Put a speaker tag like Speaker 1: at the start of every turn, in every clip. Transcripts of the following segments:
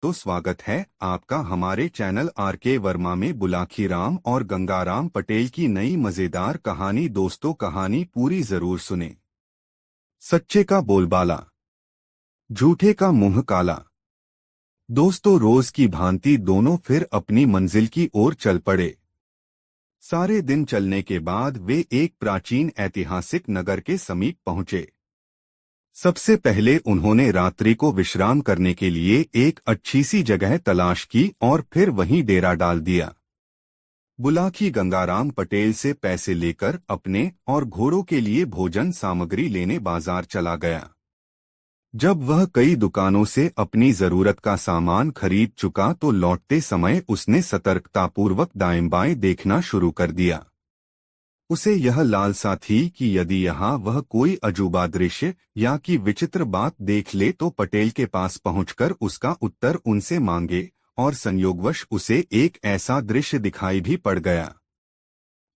Speaker 1: तो स्वागत है आपका हमारे चैनल आर.के. वर्मा में बुलाखीराम और गंगाराम पटेल की नई मजेदार कहानी। दोस्तों, कहानी पूरी जरूर सुने। सच्चे का बोलबाला, झूठे का मुंह काला। दोस्तों, रोज की भांति दोनों फिर अपनी मंजिल की ओर चल पड़े। सारे दिन चलने के बाद वे एक प्राचीन ऐतिहासिक नगर के समीप पहुंचे। सबसे पहले उन्होंने रात्रि को विश्राम करने के लिए एक अच्छी सी जगह तलाश की और फिर वहीं डेरा डाल दिया। बुलाकी गंगाराम पटेल से पैसे लेकर अपने और घोड़ों के लिए भोजन सामग्री लेने बाजार चला गया। जब वह कई दुकानों से अपनी जरूरत का सामान खरीद चुका तो लौटते समय उसने सतर्कतापूर्वक दाएं बाएं देखना शुरू कर दिया। उसे यह लालसा थी कि यदि यहाँ वह कोई अजूबा दृश्य या कि विचित्र बात देख ले तो पटेल के पास पहुंचकर उसका उत्तर उनसे मांगे, और संयोगवश उसे एक ऐसा दृश्य दिखाई भी पड़ गया।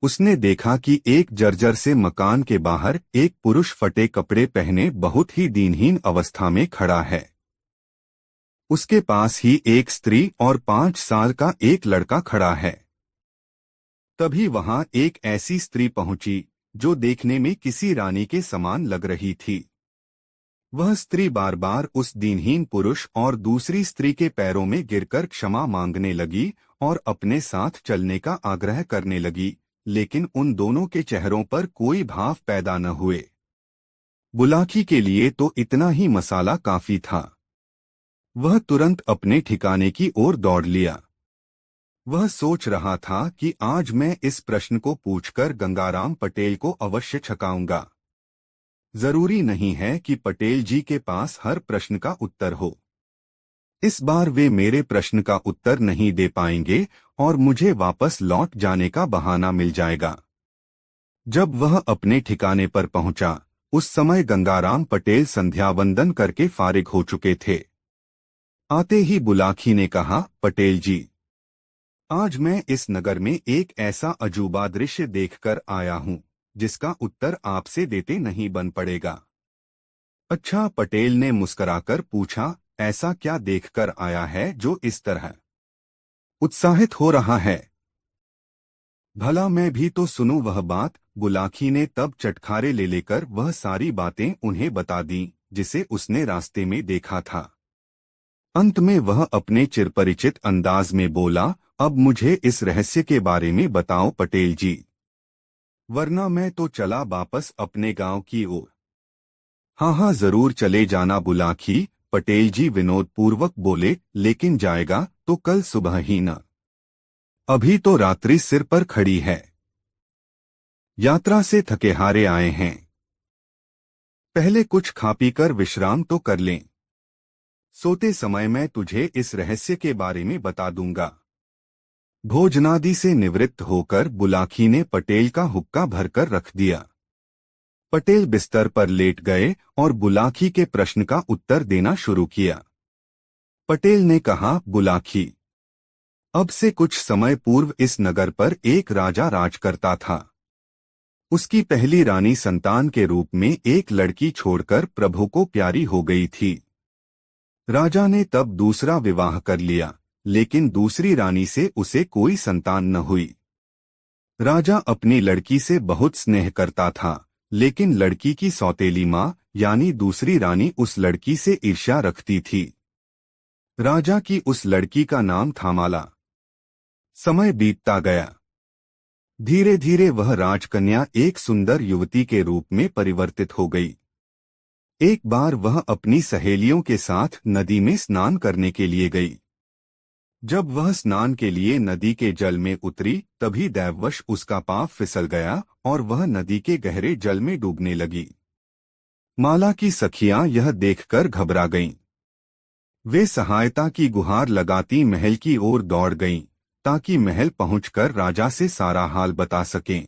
Speaker 1: उसने देखा कि एक जर्जर से मकान के बाहर एक पुरुष फटे कपड़े पहने बहुत ही दीनहीन अवस्था में खड़ा है। उसके पास ही एक स्त्री और 5 साल का एक लड़का खड़ा है। तभी वहां एक ऐसी स्त्री पहुंची जो देखने में किसी रानी के समान लग रही थी। वह स्त्री बार बार उस दीनहीन पुरुष और दूसरी स्त्री के पैरों में गिरकर क्षमा मांगने लगी और अपने साथ चलने का आग्रह करने लगी, लेकिन उन दोनों के चेहरों पर कोई भाव पैदा न हुए। बुलाकी के लिए तो इतना ही मसाला काफी था। वह तुरंत अपने ठिकाने की ओर दौड़ लिया। वह सोच रहा था कि आज मैं इस प्रश्न को पूछकर गंगाराम पटेल को अवश्य छकाऊंगा। जरूरी नहीं है कि पटेल जी के पास हर प्रश्न का उत्तर हो। इस बार वे मेरे प्रश्न का उत्तर नहीं दे पाएंगे और मुझे वापस लौट जाने का बहाना मिल जाएगा। जब वह अपने ठिकाने पर पहुंचा, उस समय गंगाराम पटेल संध्या वंदन करके फारिग हो चुके थे। आते ही बुलाकी ने कहा, पटेल जी, आज मैं इस नगर में एक ऐसा अजूबा दृश्य देखकर आया हूं जिसका उत्तर आपसे देते नहीं बन पड़ेगा। अच्छा, पटेल ने मुस्कुराकर पूछा, ऐसा क्या देखकर आया है जो इस तरह उत्साहित हो रहा है? भला मैं भी तो सुनूं वह बात। बुलाकी ने तब चटखारे ले लेकर वह सारी बातें उन्हें बता दी जिसे उसने रास्ते में देखा था। अंत में वह अपने चिरपरिचित अंदाज में बोला, अब मुझे इस रहस्य के बारे में बताओ पटेल जी, वरना मैं तो चला वापस अपने गांव की ओर। हाँ हाँ, जरूर चले जाना बुलाकी, पटेल जी विनोद पूर्वक बोले, लेकिन जाएगा तो कल सुबह ही न। अभी तो रात्रि सिर पर खड़ी है। यात्रा से थके हारे आए हैं। पहले कुछ खा पी कर विश्राम तो कर लें। सोते समय मैं तुझे इस रहस्य के बारे में बता दूंगा। भोजनादि से निवृत्त होकर बुलाकी ने पटेल का हुक्का भरकर रख दिया। पटेल बिस्तर पर लेट गए और बुलाकी के प्रश्न का उत्तर देना शुरू किया। पटेल ने कहा, बुलाकी, अब से कुछ समय पूर्व इस नगर पर एक राजा राज करता था। उसकी पहली रानी संतान के रूप में एक लड़की छोड़कर प्रभु को प्यारी हो गई थी। राजा ने तब दूसरा विवाह कर लिया, लेकिन दूसरी रानी से उसे कोई संतान न हुई। राजा अपनी लड़की से बहुत स्नेह करता था, लेकिन लड़की की सौतेली माँ यानी दूसरी रानी उस लड़की से ईर्ष्या रखती थी। राजा की उस लड़की का नाम था माला। समय बीतता गया। धीरे धीरे वह राजकन्या एक सुंदर युवती के रूप में परिवर्तित हो गई। एक बार वह अपनी सहेलियों के साथ नदी में स्नान करने के लिए गई। जब वह स्नान के लिए नदी के जल में उतरी, तभी दैववश उसका पांव फिसल गया और वह नदी के गहरे जल में डूबने लगी। माला की सखियां यह देखकर घबरा गईं। वे सहायता की गुहार लगाती महल की ओर दौड़ गईं, ताकि महल पहुंचकर राजा से सारा हाल बता सकें।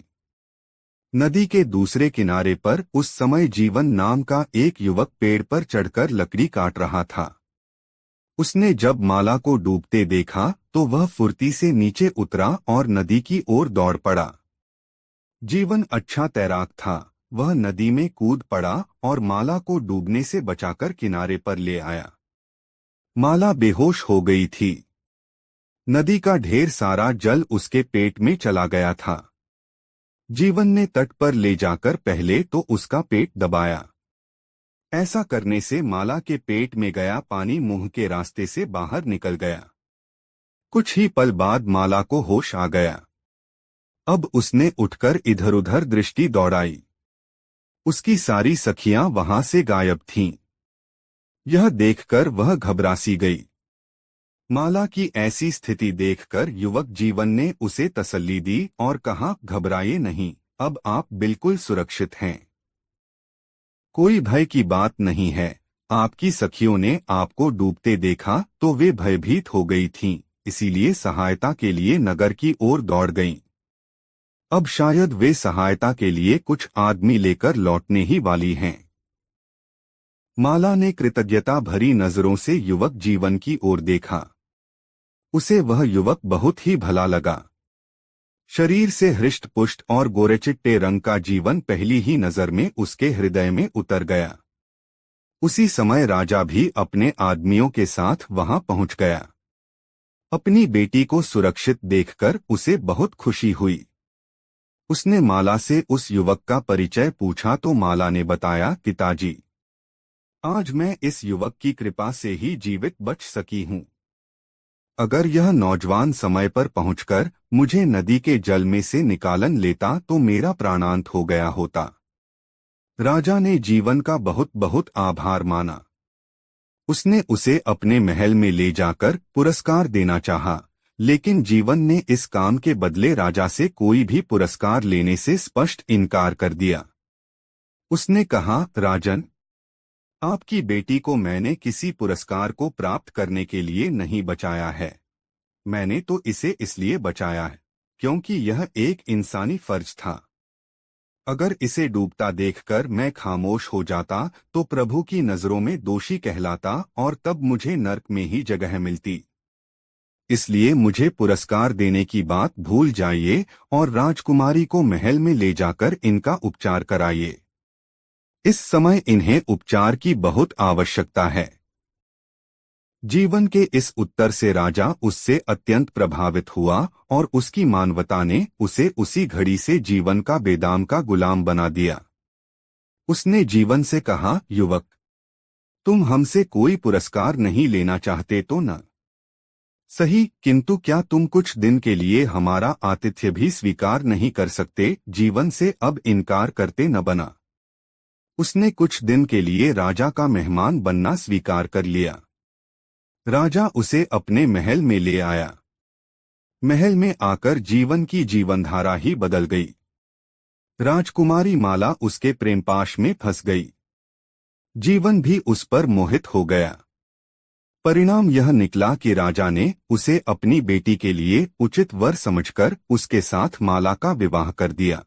Speaker 1: नदी के दूसरे किनारे पर उस समय जीवन नाम का एक युवक पेड़ पर चढ़कर लकड़ी काट रहा था। उसने जब माला को डूबते देखा तो वह फुर्ती से नीचे उतरा और नदी की ओर दौड़ पड़ा। जीवन अच्छा तैराक था। वह नदी में कूद पड़ा और माला को डूबने से बचाकर किनारे पर ले आया। माला बेहोश हो गई थी। नदी का ढेर सारा जल उसके पेट में चला गया था। जीवन ने तट पर ले जाकर पहले तो उसका पेट दबाया। ऐसा करने से माला के पेट में गया पानी मुंह के रास्ते से बाहर निकल गया। कुछ ही पल बाद माला को होश आ गया। अब उसने उठकर इधर उधर दृष्टि दौड़ाई। उसकी सारी सखियां वहां से गायब थीं। यह देखकर वह घबरासी गई। माला की ऐसी स्थिति देखकर युवक जीवन ने उसे तसल्ली दी और कहा, घबराइए नहीं, अब आप बिल्कुल सुरक्षित हैं। कोई भय की बात नहीं है। आपकी सखियों ने आपको डूबते देखा तो वे भयभीत हो गई थीं, इसीलिए सहायता के लिए नगर की ओर दौड़ गईं। अब शायद वे सहायता के लिए कुछ आदमी लेकर लौटने ही वाली हैं। माला ने कृतज्ञता भरी नजरों से युवक जीवन की ओर देखा। उसे वह युवक बहुत ही भला लगा। शरीर से हृष्ट-पुष्ट और गोरेचिट्टे रंग का जीवन पहली ही नजर में उसके हृदय में उतर गया। उसी समय राजा भी अपने आदमियों के साथ वहां पहुंच गया। अपनी बेटी को सुरक्षित देखकर उसे बहुत खुशी हुई। उसने माला से उस युवक का परिचय पूछा तो माला ने बताया, पिताजी, आज मैं इस युवक की कृपा से ही जीवित बच सकी हूँ। अगर यह नौजवान समय पर पहुंचकर मुझे नदी के जल में से निकालन लेता तो मेरा प्राणांत हो गया होता। राजा ने जीवन का बहुत बहुत आभार माना। उसने उसे अपने महल में ले जाकर पुरस्कार देना चाहा, लेकिन जीवन ने इस काम के बदले राजा से कोई भी पुरस्कार लेने से स्पष्ट इनकार कर दिया। उसने कहा, राजन, आपकी बेटी को मैंने किसी पुरस्कार को प्राप्त करने के लिए नहीं बचाया है। मैंने तो इसे इसलिए बचाया है क्योंकि यह एक इंसानी फर्ज था। अगर इसे डूबता देखकर मैं खामोश हो जाता तो प्रभु की नजरों में दोषी कहलाता और तब मुझे नरक में ही जगह मिलती। इसलिए मुझे पुरस्कार देने की बात भूल जाइए और राजकुमारी को महल में ले जाकर इनका उपचार कराइए। इस समय इन्हें उपचार की बहुत आवश्यकता है। जीवन के इस उत्तर से राजा उससे अत्यंत प्रभावित हुआ और उसकी मानवता ने उसे उसी घड़ी से जीवन का बेदाम का गुलाम बना दिया। उसने जीवन से कहा, युवक, तुम हमसे कोई पुरस्कार नहीं लेना चाहते तो न सही, किंतु क्या तुम कुछ दिन के लिए हमारा आतिथ्य भी स्वीकार नहीं कर सकते? जीवन से अब इनकार करते न बना। उसने कुछ दिन के लिए राजा का मेहमान बनना स्वीकार कर लिया। राजा उसे अपने महल में ले आया। महल में आकर जीवन की जीवनधारा ही बदल गई। राजकुमारी माला उसके प्रेमपाश में फंस गई। जीवन भी उस पर मोहित हो गया। परिणाम यह निकला कि राजा ने उसे अपनी बेटी के लिए उचित वर समझकर उसके साथ माला का विवाह कर दिया।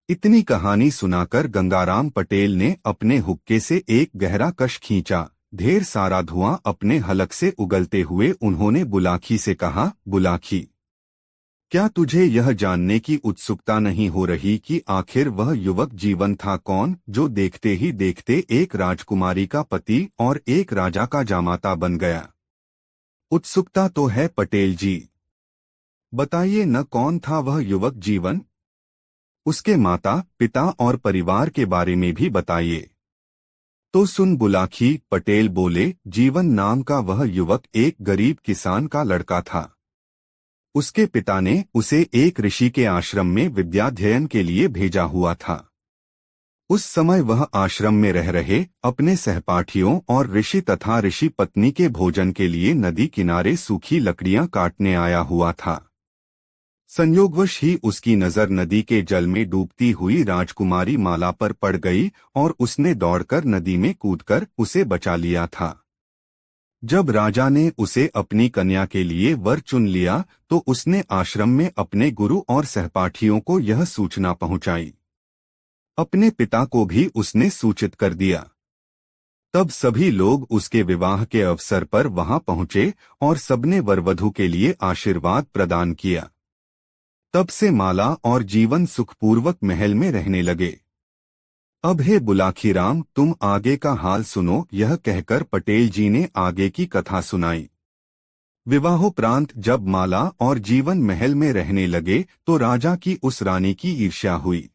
Speaker 1: इतनी कहानी सुनाकर गंगाराम पटेल ने अपने हुक्के से एक गहरा कश खींचा। ढेर सारा धुआं अपने हलक से उगलते हुए उन्होंने बुलाखी से कहा, बुलाखी, क्या तुझे यह जानने की उत्सुकता नहीं हो रही कि आखिर वह युवक जीवन था कौन, जो देखते ही देखते एक राजकुमारी का पति और एक राजा का जामाता बन गया? उत्सुकता तो है पटेल जी। बताइए न, कौन था वह युवक जीवन? उसके माता पिता और परिवार के बारे में भी बताइए। तो सुन बुलाखी, पटेल बोले, जीवन नाम का वह युवक एक गरीब किसान का लड़का था। उसके पिता ने उसे एक ऋषि के आश्रम में विद्याध्ययन के लिए भेजा हुआ था। उस समय वह आश्रम में रह रहे अपने सहपाठियों और ऋषि तथा ऋषि पत्नी के भोजन के लिए नदी किनारे सूखी लकड़ियां काटने आया हुआ था। संयोगवश ही उसकी नजर नदी के जल में डूबती हुई राजकुमारी माला पर पड़ गई और उसने दौड़कर नदी में कूदकर उसे बचा लिया था। जब राजा ने उसे अपनी कन्या के लिए वर चुन लिया तो उसने आश्रम में अपने गुरु और सहपाठियों को यह सूचना पहुंचाई। अपने पिता को भी उसने सूचित कर दिया। तब सभी लोग उसके विवाह के अवसर पर वहां पहुंचे और सबने वरवधू के लिए आशीर्वाद प्रदान किया। तब से माला और जीवन सुखपूर्वक महल में रहने लगे। अब हे बुलाखीराम, तुम आगे का हाल सुनो। यह कहकर पटेल जी ने आगे की कथा सुनाई। विवाहोपरांत जब माला और जीवन महल में रहने लगे तो राजा की उस रानी की ईर्ष्या हुई।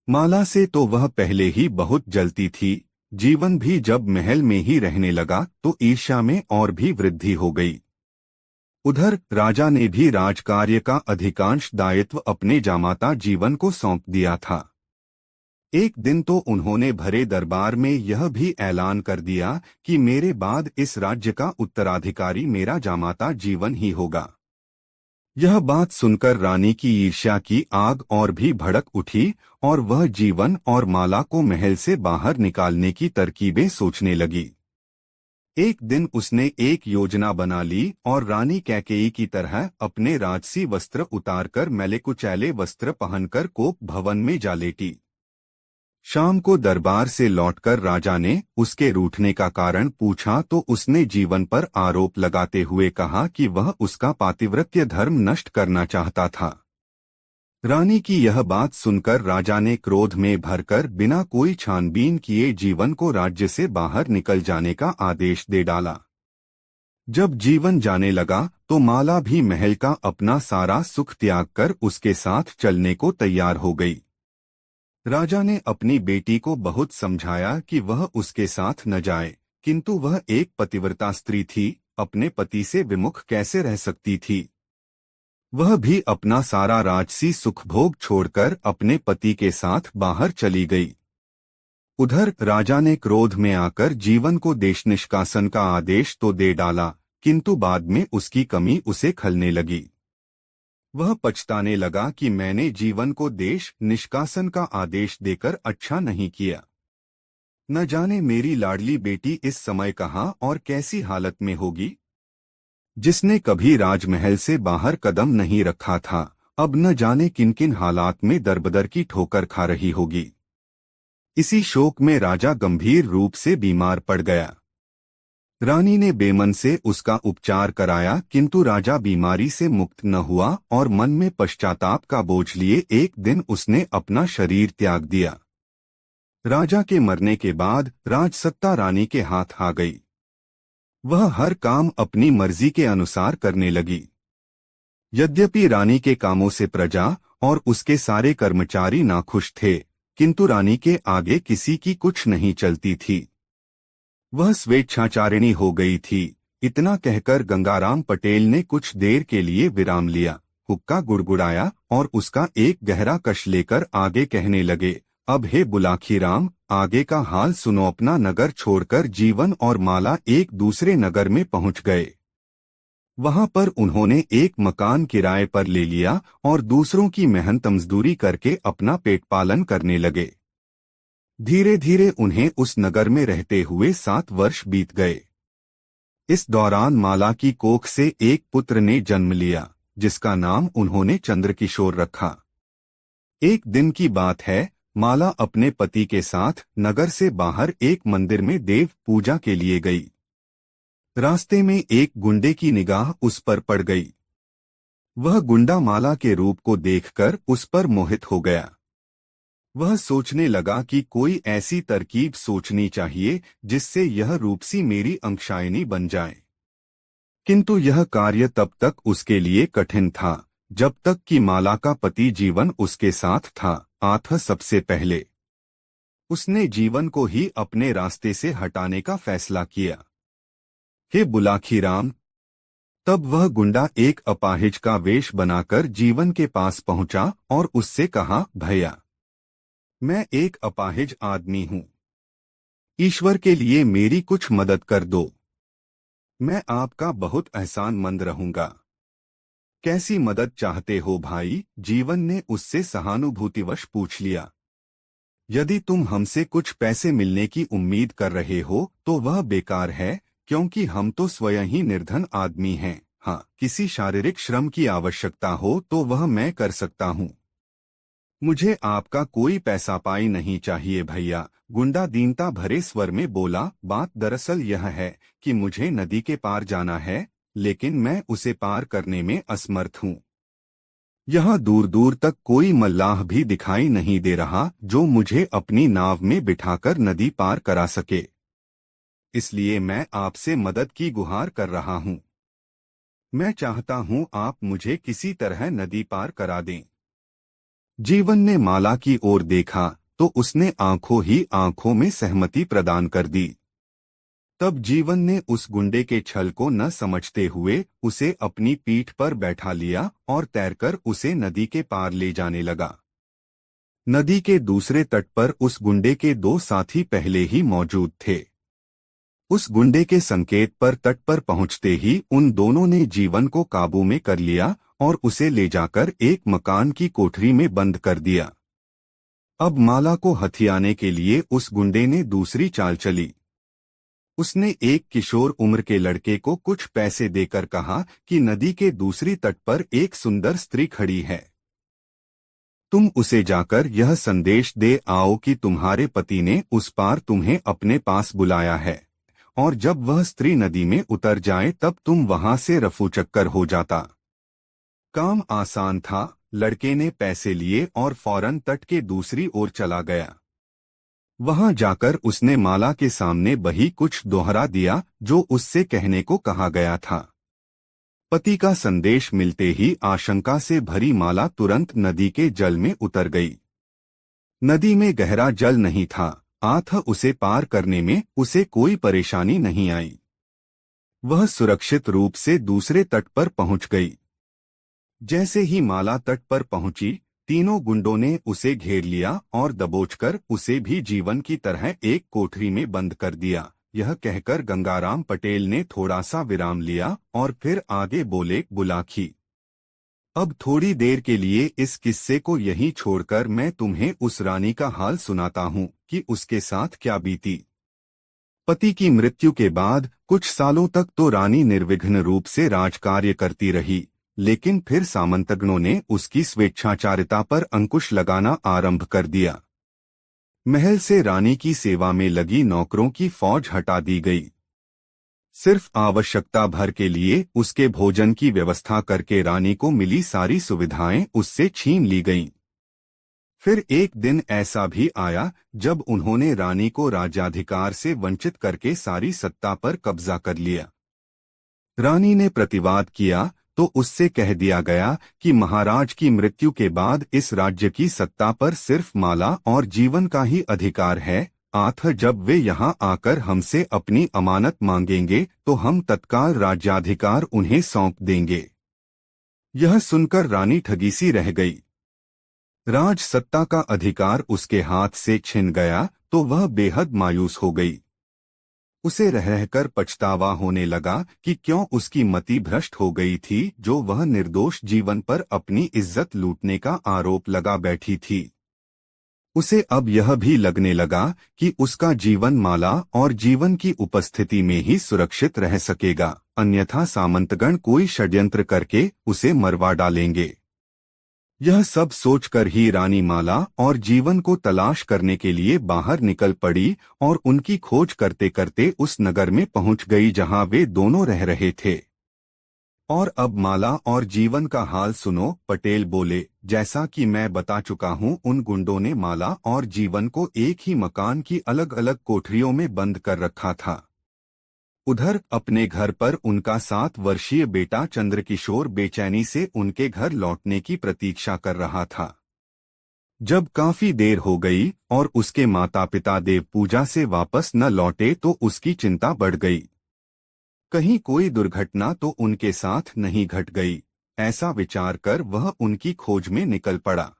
Speaker 1: माला से तो वह पहले ही बहुत जलती थी। जीवन भी जब महल में ही रहने लगा तो ईर्ष्या में और भी वृद्धि हो गई। उधर राजा ने भी राजकार्य का अधिकांश दायित्व अपने जामाता जीवन को सौंप दिया था। एक दिन तो उन्होंने भरे दरबार में यह भी ऐलान कर दिया कि मेरे बाद इस राज्य का उत्तराधिकारी मेरा जामाता जीवन ही होगा। यह बात सुनकर रानी की ईर्ष्या की आग और भी भड़क उठी और वह जीवन और माला को महल से बाहर निकालने की तरकीबें सोचने लगी। एक दिन उसने एक योजना बना ली और रानी कैकेयी की तरह अपने राजसी वस्त्र उतारकर मैले कुचैले वस्त्र पहनकर कोप भवन में जा लेटी। शाम को दरबार से लौटकर राजा ने उसके रूठने का कारण पूछा तो उसने जीवन पर आरोप लगाते हुए कहा कि वह उसका पातिव्रत्य धर्म नष्ट करना चाहता था। रानी की यह बात सुनकर राजा ने क्रोध में भरकर बिना कोई छानबीन किए जीवन को राज्य से बाहर निकल जाने का आदेश दे डाला। जब जीवन जाने लगा तो माला भी महल का अपना सारा सुख त्याग कर उसके साथ चलने को तैयार हो गई। राजा ने अपनी बेटी को बहुत समझाया कि वह उसके साथ न जाए, किंतु वह एक पतिव्रता स्त्री थी, अपने पति से विमुख कैसे रह सकती थी। वह भी अपना सारा राजसी सुख भोग छोड़कर अपने पति के साथ बाहर चली गई। उधर राजा ने क्रोध में आकर जीवन को देश निष्कासन का आदेश तो दे डाला, किंतु बाद में उसकी कमी उसे खलने लगी। वह पछताने लगा कि मैंने जीवन को देश निष्कासन का आदेश देकर अच्छा नहीं किया। न जाने मेरी लाडली बेटी इस समय कहाँ और कैसी हालत में होगी। जिसने कभी राजमहल से बाहर कदम नहीं रखा था, अब न जाने किन किन हालात में दरबदर की ठोकर खा रही होगी। इसी शोक में राजा गंभीर रूप से बीमार पड़ गया। रानी ने बेमन से उसका उपचार कराया, किंतु राजा बीमारी से मुक्त न हुआ और मन में पश्चाताप का बोझ लिए एक दिन उसने अपना शरीर त्याग दिया। राजा के मरने के बाद राजसत्ता रानी के हाथ आ गई। वह हर काम अपनी मर्जी के अनुसार करने लगी। यद्यपि रानी के कामों से प्रजा और उसके सारे कर्मचारी नाखुश थे, किंतु रानी के आगे किसी की कुछ नहीं चलती थी। वह स्वेच्छाचारिणी हो गई थी। इतना कहकर गंगाराम पटेल ने कुछ देर के लिए विराम लिया, हुक्का गुड़गुड़ाया और उसका एक गहरा कश लेकर आगे कहने लगे, अब हे बुलाखीराम, आगे का हाल सुनो। अपना नगर छोड़कर जीवन और माला एक दूसरे नगर में पहुंच गए। वहां पर उन्होंने एक मकान किराए पर ले लिया और दूसरों की मेहनत मजदूरी करके अपना पेट पालन करने लगे। धीरे धीरे उन्हें उस नगर में रहते हुए 7 वर्ष बीत गए। इस दौरान माला की कोख से एक पुत्र ने जन्म लिया, जिसका नाम उन्होंने चंद्रकिशोर रखा। एक दिन की बात है, माला अपने पति के साथ नगर से बाहर एक मंदिर में देव पूजा के लिए गई। रास्ते में एक गुंडे की निगाह उस पर पड़ गई। वह गुंडा माला के रूप को देखकर उस पर मोहित हो गया। वह सोचने लगा कि कोई ऐसी तरकीब सोचनी चाहिए जिससे यह रूपसी मेरी अंशायनी बन जाए। किंतु यह कार्य तब तक उसके लिए कठिन था जब तक कि माला का पति जीवन उसके साथ था। सबसे पहले उसने जीवन को ही अपने रास्ते से हटाने का फैसला किया। हे बुलाखीराम, तब वह गुंडा एक अपाहिज का वेश बनाकर जीवन के पास पहुंचा और उससे कहा, भैया, मैं एक अपाहिज आदमी हूं। ईश्वर के लिए मेरी कुछ मदद कर दो। मैं आपका बहुत एहसानमंद रहूंगा। कैसी मदद चाहते हो भाई? जीवन ने उससे सहानुभूतिवश पूछ लिया। यदि तुम हमसे कुछ पैसे मिलने की उम्मीद कर रहे हो तो वह बेकार है, क्योंकि हम तो स्वयं ही निर्धन आदमी हैं। हाँ, किसी शारीरिक श्रम की आवश्यकता हो तो वह मैं कर सकता हूँ। मुझे आपका कोई पैसा पाई नहीं चाहिए भैया। गुंडा दीनता भरे स्वर में बोला, बात दरअसल यह है कि मुझे नदी के पार जाना है, लेकिन मैं उसे पार करने में असमर्थ हूँ। यहाँ दूर दूर तक कोई मल्लाह भी दिखाई नहीं दे रहा जो मुझे अपनी नाव में बिठाकर नदी पार करा सके। इसलिए मैं आपसे मदद की गुहार कर रहा हूँ। मैं चाहता हूँ आप मुझे किसी तरह नदी पार करा दें। जीवन ने माला की ओर देखा तो उसने आंखों ही आंखों में सहमति प्रदान कर दी। तब जीवन ने उस गुंडे के छल को न समझते हुए उसे अपनी पीठ पर बैठा लिया और तैरकर उसे नदी के पार ले जाने लगा। नदी के दूसरे तट पर उस गुंडे के दो साथी पहले ही मौजूद थे। उस गुंडे के संकेत पर तट पर पहुंचते ही उन दोनों ने जीवन को काबू में कर लिया और उसे ले जाकर एक मकान की कोठरी में बंद कर दिया। अब माला को हथियाने के लिए उस गुंडे ने दूसरी चाल चली। उसने एक किशोर उम्र के लड़के को कुछ पैसे देकर कहा कि नदी के दूसरी तट पर एक सुंदर स्त्री खड़ी है। तुम उसे जाकर यह संदेश दे आओ कि तुम्हारे पति ने उस पार तुम्हें अपने पास बुलाया है, और जब वह स्त्री नदी में उतर जाए तब तुम वहां से रफूचक्कर हो जाता। काम आसान था। लड़के ने पैसे लिए और फौरन तट के दूसरी ओर चला गया। वहां जाकर उसने माला के सामने वही कुछ दोहरा दिया जो उससे कहने को कहा गया था। पति का संदेश मिलते ही आशंका से भरी माला तुरंत नदी के जल में उतर गई। नदी में गहरा जल नहीं था, अतः उसे पार करने में उसे कोई परेशानी नहीं आई। वह सुरक्षित रूप से दूसरे तट पर पहुंच गई। जैसे ही माला तट पर पहुंची, तीनों गुंडों ने उसे घेर लिया और दबोचकर उसे भी जीवन की तरह एक कोठरी में बंद कर दिया। यह कहकर गंगाराम पटेल ने थोड़ा सा विराम लिया और फिर आगे बोले, बुलाखी, अब थोड़ी देर के लिए इस किस्से को यहीं छोड़कर मैं तुम्हें उस रानी का हाल सुनाता हूँ कि उसके साथ क्या बीती। पति की मृत्यु के बाद कुछ सालों तक तो रानी निर्विघ्न रूप से राजकार्य करती रही, लेकिन फिर सामंतगणों ने उसकी स्वेच्छाचारिता पर अंकुश लगाना आरंभ कर दिया। महल से रानी की सेवा में लगी नौकरों की फौज हटा दी गई। सिर्फ आवश्यकता भर के लिए उसके भोजन की व्यवस्था करके रानी को मिली सारी सुविधाएं उससे छीन ली गईं। फिर एक दिन ऐसा भी आया जब उन्होंने रानी को राज्याधिकार से वंचित करके सारी सत्ता पर कब्जा कर लिया। रानी ने प्रतिवाद किया तो उससे कह दिया गया कि महाराज की मृत्यु के बाद इस राज्य की सत्ता पर सिर्फ माला और जीवन का ही अधिकार है, अतः जब वे यहाँ आकर हमसे अपनी अमानत मांगेंगे तो हम तत्काल राज्याधिकार उन्हें सौंप देंगे। यह सुनकर रानी ठगी सी रह गई। राज सत्ता का अधिकार उसके हाथ से छिन गया तो वह बेहद मायूस हो गई। उसे रह रहकर पछतावा होने लगा कि क्यों उसकी मति भ्रष्ट हो गई थी जो वह निर्दोष जीवन पर अपनी इज्जत लूटने का आरोप लगा बैठी थी। उसे अब यह भी लगने लगा कि उसका जीवन माला और जीवन की उपस्थिति में ही सुरक्षित रह सकेगा, अन्यथा सामंतगण कोई षड्यंत्र करके उसे मरवा डालेंगे। यह सब सोचकर ही रानी माला और जीवन को तलाश करने के लिए बाहर निकल पड़ी और उनकी खोज करते करते उस नगर में पहुंच गई जहां वे दोनों रह रहे थे। और अब माला और जीवन का हाल सुनो, पटेल बोले। जैसा कि मैं बता चुका हूं, उन गुंडों ने माला और जीवन को एक ही मकान की अलग अलग कोठरियों में बंद कर रखा था। उधर अपने घर पर उनका 7 वर्षीय बेटा चंद्रकिशोर बेचैनी से उनके घर लौटने की प्रतीक्षा कर रहा था। जब काफी देर हो गई और उसके माता पिता देव पूजा से वापस न लौटे तो उसकी चिंता बढ़ गई। कहीं कोई दुर्घटना तो उनके साथ नहीं घट गई, ऐसा विचार कर वह उनकी खोज में निकल पड़ा।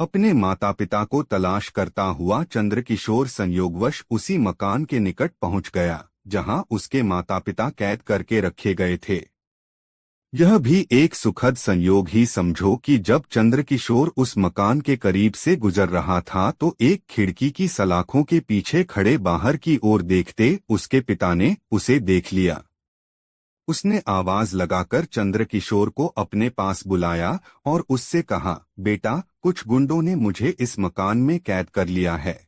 Speaker 1: अपने माता पिता को तलाश करता हुआ चंद्रकिशोर संयोगवश उसी मकान के निकट पहुंच गया जहां उसके माता पिता कैद करके रखे गए थे। यह भी एक सुखद संयोग ही समझो कि जब चंद्रकिशोर उस मकान के करीब से गुजर रहा था तो एक खिड़की की सलाखों के पीछे खड़े बाहर की ओर देखते उसके पिता ने उसे देख लिया। उसने आवाज लगाकर चंद्रकिशोर को अपने पास बुलाया और उससे कहा, बेटा, कुछ गुंडों ने मुझे इस मकान में कैद कर लिया है।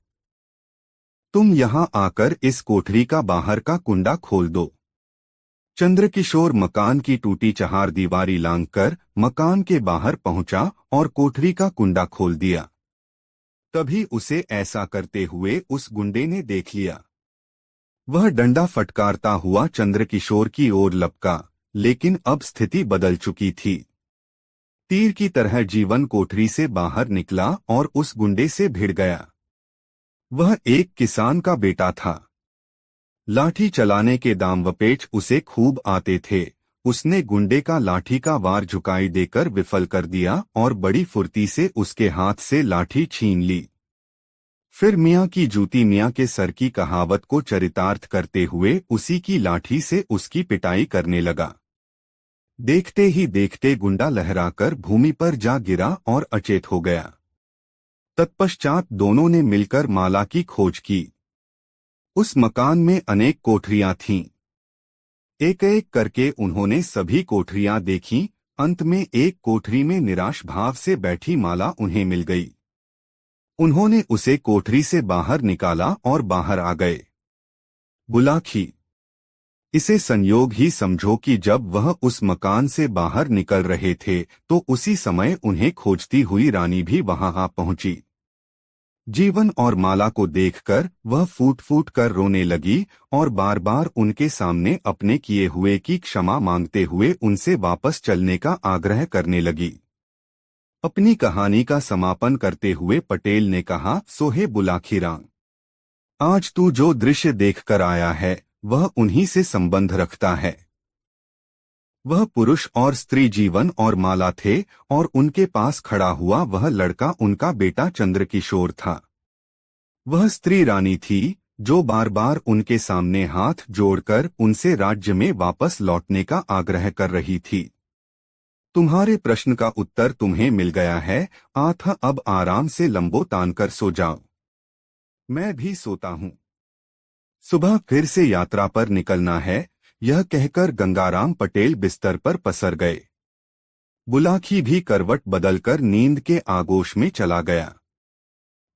Speaker 1: तुम यहाँ आकर इस कोठरी का बाहर का कुंडा खोल दो। चंद्रकिशोर मकान की टूटी चहारदीवारी लांघकर मकान के बाहर पहुंचा और कोठरी का कुंडा खोल दिया। तभी उसे ऐसा करते हुए उस गुंडे ने देख लिया। वह डंडा फटकारता हुआ चंद्रकिशोर की ओर लपका, लेकिन अब स्थिति बदल चुकी थी। तीर की तरह जीवन कोठरी से बाहर निकला और उस गुंडे से भिड़ गया। वह एक किसान का बेटा था। लाठी चलाने के दांवपेच उसे खूब आते थे। उसने गुंडे का लाठी का वार झुकाई देकर विफल कर दिया और बड़ी फुर्ती से उसके हाथ से लाठी छीन ली। फिर मियाँ की जूती मियाँ के सर की कहावत को चरितार्थ करते हुए उसी की लाठी से उसकी पिटाई करने लगा। देखते ही देखते गुंडा लहराकर भूमि पर जा गिरा और अचेत हो गया। तत्पश्चात दोनों ने मिलकर माला की खोज की। उस मकान में अनेक कोठरियां थीं। एक एक करके उन्होंने सभी कोठरियां देखीं। अंत में एक कोठरी में निराश भाव से बैठी माला उन्हें मिल गई। उन्होंने उसे कोठरी से बाहर निकाला और बाहर आ गए। बुलाखी। इसे संयोग ही समझो कि जब वह उस मकान से बाहर निकल रहे थे तो उसी समय उन्हें खोजती हुई रानी भी वहां आ पहुंची। जीवन और माला को देखकर वह फूट फूट कर रोने लगी और बार बार उनके सामने अपने किए हुए की क्षमा मांगते हुए उनसे वापस चलने का आग्रह करने लगी। अपनी कहानी का समापन करते हुए पटेल ने कहा, सोहे बुलाखीराम, आज तू जो दृश्य देखकर आया है वह उन्हीं से संबंध रखता है। वह पुरुष और स्त्री जीवन और माला थे और उनके पास खड़ा हुआ वह लड़का उनका बेटा चंद्रकिशोर था। वह स्त्री रानी थी जो बार बार उनके सामने हाथ जोड़कर उनसे राज्य में वापस लौटने का आग्रह कर रही थी। तुम्हारे प्रश्न का उत्तर तुम्हें मिल गया है। अब आराम से लंबो तान कर सो जाओ। मैं भी सोता हूँ। सुबह फिर से यात्रा पर निकलना है। यह कहकर गंगाराम पटेल बिस्तर पर पसर गए। बुलाखी भी करवट बदलकर नींद के आगोश में चला गया।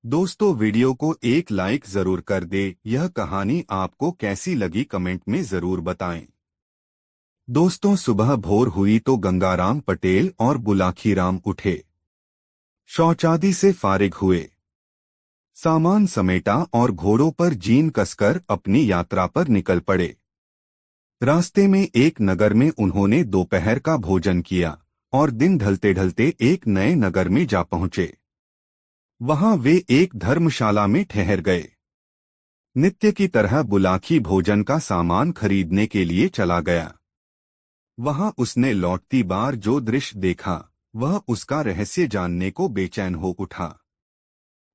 Speaker 1: दोस्तों, वीडियो को एक लाइक जरूर कर दे। यह कहानी आपको कैसी लगी कमेंट में जरूर बताएं। दोस्तों, सुबह भोर हुई तो गंगाराम पटेल और बुलाखीराम उठे। शौचादि से फारिग हुए, सामान समेटा और घोड़ों पर जीन कसकर अपनी यात्रा पर निकल पड़े। रास्ते में एक नगर में उन्होंने दोपहर का भोजन किया और दिन ढलते ढलते एक नए नगर में जा पहुंचे। वहां वे एक धर्मशाला में ठहर गए। नित्य की तरह बुलाखी भोजन का सामान खरीदने के लिए चला गया। वहां उसने लौटती बार जो दृश्य देखा वह उसका रहस्य जानने को बेचैन हो उठा।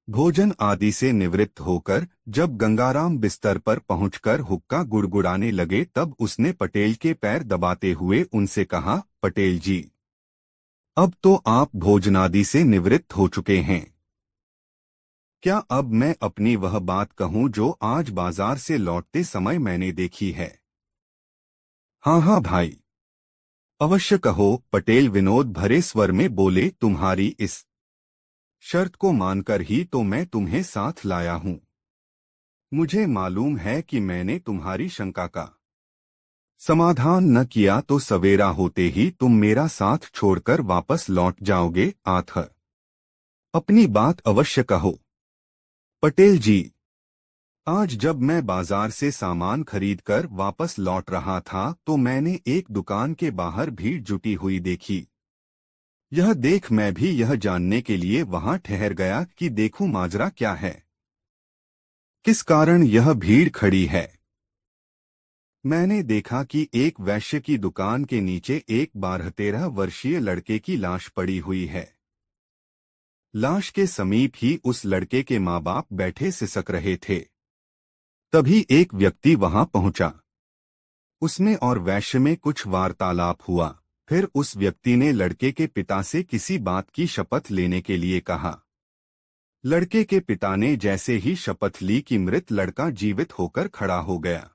Speaker 1: भोजन आदि से निवृत्त होकर जब गंगाराम बिस्तर पर पहुंचकर हुक्का गुड़गुड़ाने लगे तब उसने पटेल के पैर दबाते हुए उनसे कहा, पटेल जी, अब तो आप भोजनादि से निवृत्त हो चुके हैं। क्या अब मैं अपनी वह बात कहूं जो आज बाजार से लौटते समय मैंने देखी है? हाँ हाँ भाई, अवश्य कहो, पटेल विनोद भरे स्वर में बोले। तुम्हारी इस शर्त को मानकर ही तो मैं तुम्हें साथ लाया हूं। मुझे मालूम है कि मैंने तुम्हारी शंका का समाधान न किया तो सवेरा होते ही तुम मेरा साथ छोड़कर वापस लौट जाओगे। अपनी बात अवश्य कहो। पटेल जी, आज जब मैं बाजार से सामान खरीदकर वापस लौट रहा था तो मैंने एक दुकान के बाहर भीड़ जुटी हुई देखी। यह देख मैं भी यह जानने के लिए वहां ठहर गया कि देखूं माजरा क्या है, किस कारण यह भीड़ खड़ी है। मैंने देखा कि एक वैश्य की दुकान के नीचे एक 12-13 वर्षीय लड़के की लाश पड़ी हुई है। लाश के समीप ही उस लड़के के माँ बाप बैठे सिसक रहे थे। तभी एक व्यक्ति वहां पहुंचा। उसमें और वैश्य में कुछ वार्तालाप हुआ। फिर उस व्यक्ति ने लड़के के पिता से किसी बात की शपथ लेने के लिए कहा। लड़के के पिता ने जैसे ही शपथ ली कि मृत लड़का जीवित होकर खड़ा हो गया।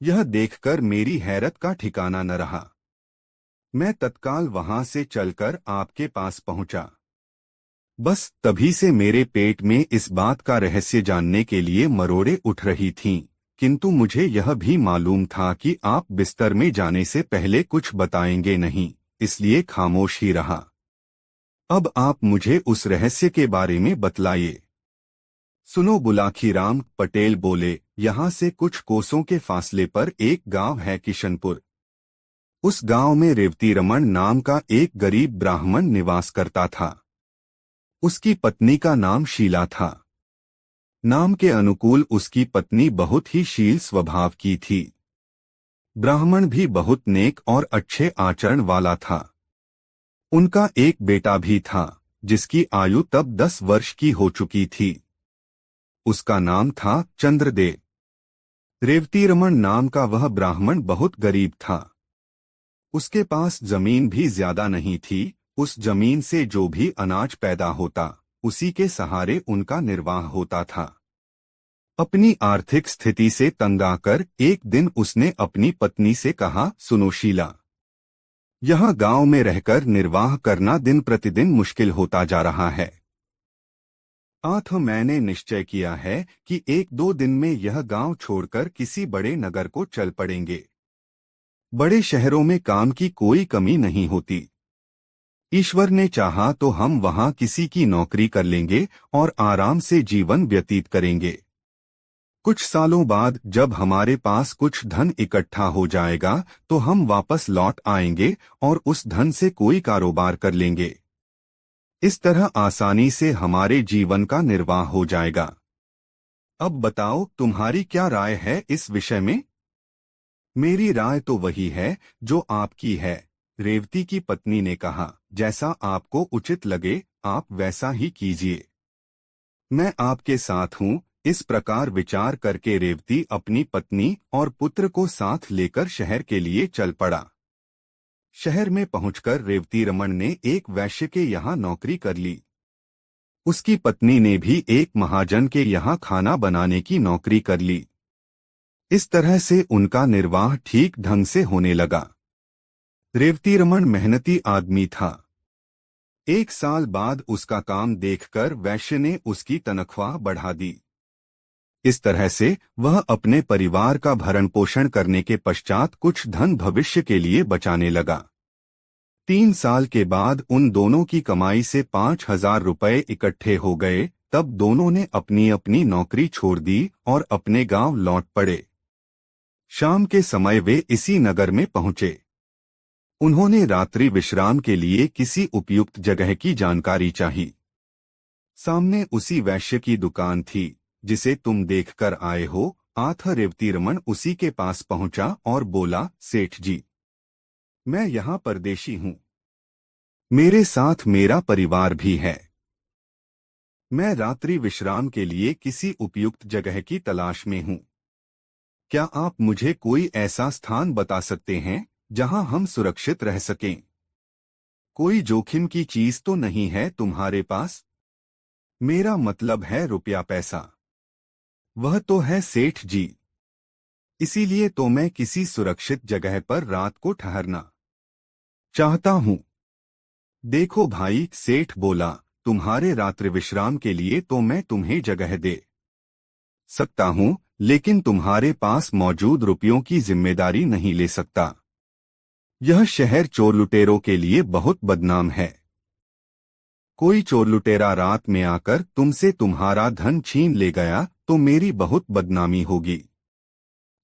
Speaker 1: यह देखकर मेरी हैरत का ठिकाना न रहा। मैं तत्काल वहां से चलकर आपके पास पहुंचा। बस तभी से मेरे पेट में इस बात का रहस्य जानने के लिए मरोड़े उठ रही थीं। किंतु मुझे यह भी मालूम था कि आप बिस्तर में जाने से पहले कुछ बताएंगे नहीं, इसलिए खामोश ही रहा। अब आप मुझे उस रहस्य के बारे में बतलाइए। सुनो, बुलाखीराम पटेल बोले, यहाँ से कुछ कोसों के फासले पर एक गांव है, किशनपुर। उस गांव में रेवतीरमण नाम का एक गरीब ब्राह्मण निवास करता था। उसकी पत्नी का नाम शीला था। नाम के अनुकूल उसकी पत्नी बहुत ही शील स्वभाव की थी। ब्राह्मण भी बहुत नेक और अच्छे आचरण वाला था। उनका एक बेटा भी था, जिसकी आयु तब 10 वर्ष की हो चुकी थी। उसका नाम था चंद्रदेव। रेवतीरमण नाम का वह ब्राह्मण बहुत गरीब था। उसके पास जमीन भी ज्यादा नहीं थी। उस जमीन से जो भी अनाज पैदा होता, उसी के सहारे उनका निर्वाह होता था। अपनी आर्थिक स्थिति से तंग आकर एक दिन उसने अपनी पत्नी से कहा, सुनो शीला, यह गांव में रहकर निर्वाह करना दिन प्रतिदिन मुश्किल होता जा रहा है। मैंने निश्चय किया है कि 1-2 दिन में यह गांव छोड़कर किसी बड़े नगर को चल पड़ेंगे। बड़े शहरों में काम की कोई कमी नहीं होती। ईश्वर ने चाहा तो हम वहां किसी की नौकरी कर लेंगे और आराम से जीवन व्यतीत करेंगे। कुछ सालों बाद जब हमारे पास कुछ धन इकट्ठा हो जाएगा तो हम वापस लौट आएंगे और उस धन से कोई कारोबार कर लेंगे। इस तरह आसानी से हमारे जीवन का निर्वाह हो जाएगा। अब बताओ, तुम्हारी क्या राय है इस विषय में? मेरी राय तो वही है जो आपकी है, रेवती की पत्नी ने कहा। जैसा आपको उचित लगे आप वैसा ही कीजिए। मैं आपके साथ हूँ। इस प्रकार विचार करके रेवती अपनी पत्नी और पुत्र को साथ लेकर शहर के लिए चल पड़ा। शहर में पहुंचकर रेवतीरमण ने एक वैश्य के यहाँ नौकरी कर ली। उसकी पत्नी ने भी एक महाजन के यहाँ खाना बनाने की नौकरी कर ली। इस तरह से उनका निर्वाह ठीक ढंग से होने लगा। रेवतीरमण मेहनती आदमी था। 1 साल बाद उसका काम देखकर वैश्य ने उसकी तनख्वाह बढ़ा दी। इस तरह से वह अपने परिवार का भरण पोषण करने के पश्चात कुछ धन भविष्य के लिए बचाने लगा। 3 साल के बाद उन दोनों की कमाई से 5,000 रुपए इकट्ठे हो गए। तब दोनों ने अपनी अपनी नौकरी छोड़ दी और अपने गांव लौट पड़े। शाम के समय वे इसी नगर में पहुंचे। उन्होंने रात्रि विश्राम के लिए किसी उपयुक्त जगह की जानकारी चाही। सामने उसी वैश्य की दुकान थी जिसे तुम देखकर आए हो। रेवतीरमण उसी के पास पहुंचा और बोला, सेठ जी, मैं यहाँ परदेशी हूँ। मेरे साथ मेरा परिवार भी है। मैं रात्रि विश्राम के लिए किसी उपयुक्त जगह की तलाश में हूँ। क्या आप मुझे कोई ऐसा स्थान बता सकते हैं जहाँ हम सुरक्षित रह सकें? कोई जोखिम की चीज तो नहीं है तुम्हारे पास? मेरा मतलब है रुपया पैसा। वह तो है सेठ जी। इसीलिए तो मैं किसी सुरक्षित जगह पर रात को ठहरना चाहता हूँ। देखो भाई, सेठ बोला, तुम्हारे रात्रि विश्राम के लिए तो मैं तुम्हें जगह दे सकता हूँ, लेकिन तुम्हारे पास मौजूद रुपयों की जिम्मेदारी नहीं ले सकता। यह शहर चोर लुटेरों के लिए बहुत बदनाम है। कोई चोर लुटेरा रात में आकर तुमसे तुम्हारा धन छीन ले गया तो मेरी बहुत बदनामी होगी।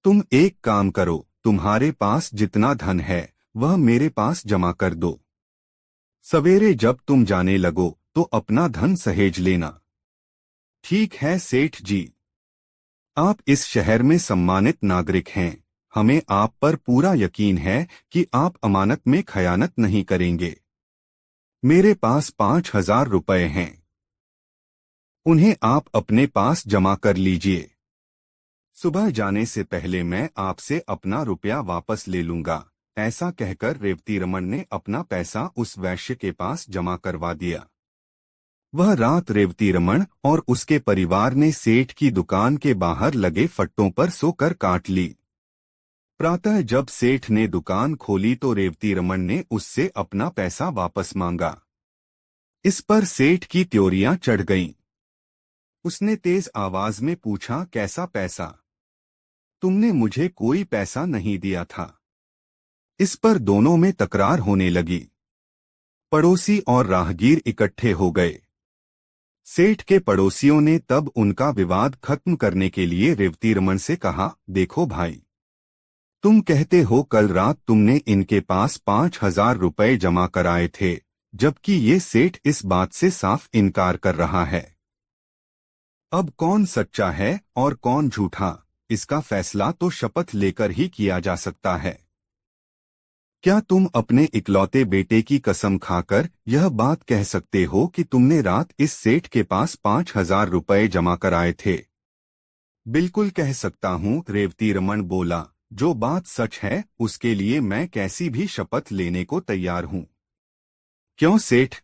Speaker 1: तुम एक काम करो, तुम्हारे पास जितना धन है वह मेरे पास जमा कर दो। सवेरे जब तुम जाने लगो तो अपना धन सहेज लेना। ठीक है सेठ जी। आप इस शहर में सम्मानित नागरिक हैं। हमें आप पर पूरा यकीन है कि आप अमानत में खयानत नहीं करेंगे। मेरे पास 5,000 रुपए हैं। उन्हें आप अपने पास जमा कर लीजिए। सुबह जाने से पहले मैं आपसे अपना रुपया वापस ले लूंगा। ऐसा कहकर रेवतीरमण ने अपना पैसा उस वैश्य के पास जमा करवा दिया। वह रात रेवतीरमण और उसके परिवार ने सेठ की दुकान के बाहर लगे फट्टों पर सोकर काट ली। प्रातः जब सेठ ने दुकान खोली तो रेवतीरमण ने उससे अपना पैसा वापस मांगा। इस पर सेठ की त्योरियां चढ़ गईं। उसने तेज आवाज में पूछा, कैसा पैसा? तुमने मुझे कोई पैसा नहीं दिया था। इस पर दोनों में तकरार होने लगी। पड़ोसी और राहगीर इकट्ठे हो गए। सेठ के पड़ोसियों ने तब उनका विवाद खत्म करने के लिए रेवतीरमण से कहा, देखो भाई, तुम कहते हो कल रात तुमने इनके पास 5,000 रुपए जमा कराए थे, जबकि ये सेठ इस बात से साफ इनकार कर रहा है। अब कौन सच्चा है और कौन झूठा, इसका फैसला तो शपथ लेकर ही किया जा सकता है। क्या तुम अपने इकलौते बेटे की कसम खाकर यह बात कह सकते हो कि तुमने रात इस सेठ के पास 5,000 रुपए जमा कराए थे? बिल्कुल कह सकता हूँ, रेवतीरमण बोला। जो बात सच है उसके लिए मैं कैसी भी शपथ लेने को तैयार हूँ। क्यों सेठ,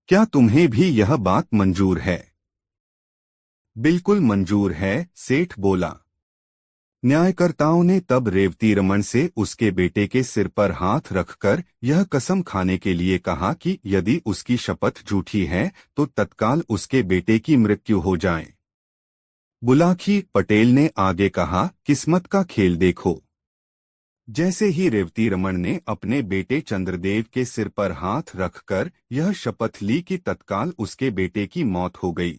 Speaker 1: क्या तुम्हें भी यह बात मंजूर है? बिल्कुल मंजूर है, सेठ बोला। न्यायकर्ताओं ने तब रेवतीरमण से उसके बेटे के सिर पर हाथ रखकर यह कसम खाने के लिए कहा कि यदि उसकी शपथ झूठी है तो तत्काल उसके बेटे की मृत्यु हो जाए। बुलाकी पटेल ने आगे कहा, किस्मत का खेल देखो। जैसे ही रेवतीरमण ने अपने बेटे चंद्रदेव के सिर पर हाथ रखकर यह शपथ ली कि तत्काल उसके बेटे की मौत हो गई।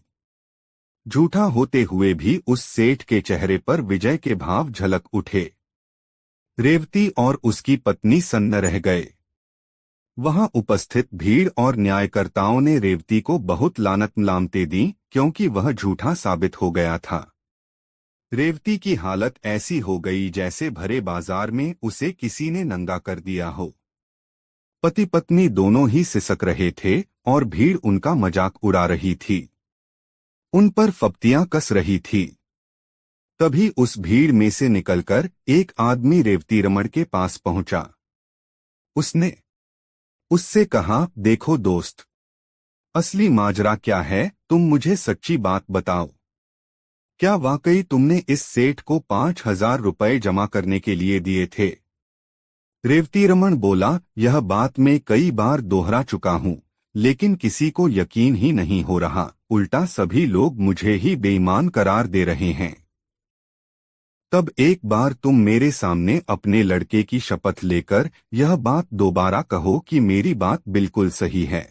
Speaker 1: झूठा होते हुए भी उस सेठ के चेहरे पर विजय के भाव झलक उठे। रेवती और उसकी पत्नी सन्न रह गए। वहां उपस्थित भीड़ और न्यायकर्ताओं ने रेवती को बहुत लानत-मलामतें दी क्योंकि वह झूठा साबित हो गया था। रेवती की हालत ऐसी हो गई जैसे भरे बाजार में उसे किसी ने नंगा कर दिया हो। पति पत्नी दोनों ही सिसक रहे थे और भीड़ उनका मजाक उड़ा रही थी, उन पर फप्तियां कस रही थी। तभी उस भीड़ में से निकलकर एक आदमी रेवतीरमण के पास पहुंचा। उसने उससे कहा, देखो दोस्त, असली माजरा क्या है, तुम मुझे सच्ची बात बताओ। क्या वाकई तुमने इस सेठ को 5,000 रुपए जमा करने के लिए दिए थे? रेवतीरमण बोला, यह बात मैं कई बार दोहरा चुका हूँ, लेकिन किसी को यकीन ही नहीं हो रहा। उल्टा सभी लोग मुझे ही बेईमान करार दे रहे हैं। तब एक बार तुम मेरे सामने अपने लड़के की शपथ लेकर यह बात दोबारा कहो कि मेरी बात बिल्कुल सही है।